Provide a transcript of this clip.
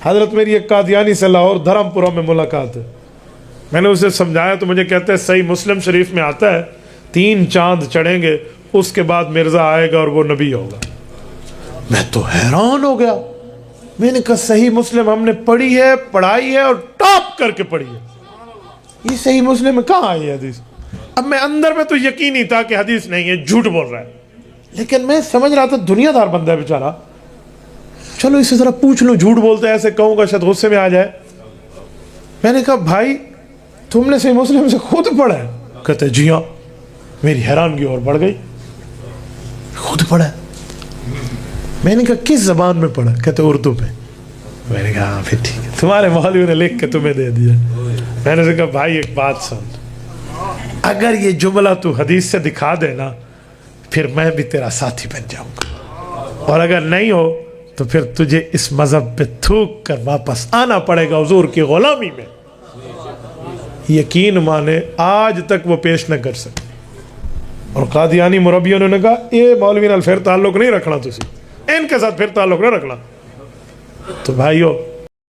حضرت میری ایک قادیانی سے لاہور دھرمپورہ میں ملاقات ہے. میں نے اسے سمجھایا تو مجھے کہتے ہیں صحیح مسلم شریف میں آتا ہے 3 چاند چڑھیں گے اس کے بعد مرزا آئے گا اور وہ نبی ہوگا. میں تو حیران ہو گیا. میں نے کہا صحیح مسلم ہم نے پڑھی ہے, پڑھائی ہے اور ٹاپ کر کے پڑھی ہے, یہ صحیح مسلم میں کہاں آئی ہے حدیث؟ اب میں اندر میں تو یقین ہی تھا کہ حدیث نہیں ہے, جھوٹ بول رہا ہے, لیکن میں سمجھ رہا تھا دنیا دار بندہ ہے بیچارہ, چلو اسے ذرا پوچھ لوں, جھوٹ بولتا ہے ایسے کہوں گا شاید غصے میں آ جائے. میں نے کہا بھائی تم نے صحیح مسلم سے خود پڑھا ہے؟ کہتے جی ہاں. میری حیرانگی اور بڑھ گئی, خود پڑھا ہے؟ میں نے کہا کس زبان میں پڑھا؟ کہتے اردو میں. میں نے کہا ہاں پھر ٹھیک ہے, تمہارے مولوی نے لکھ کے تمہیں دے دیا. میں نے کہا بھائی ایک بات سن, اگر یہ جملہ تو حدیث سے دکھا دے نا پھر میں بھی تیرا ساتھی بن جاؤں گا, اور اگر نہیں ہو تو پھر تجھے اس مذہب پہ تھوک کر واپس آنا پڑے گا حضور کی غلامی میں. یقین مانے آج تک وہ پیش نہ کر سکے. اور قادیانی مربیوں نے کہا یہ مولوی نال پھر تعلق نہیں رکھنا, تسی ان کے ساتھ پھر تعلق نہ رکھنا. تو بھائیو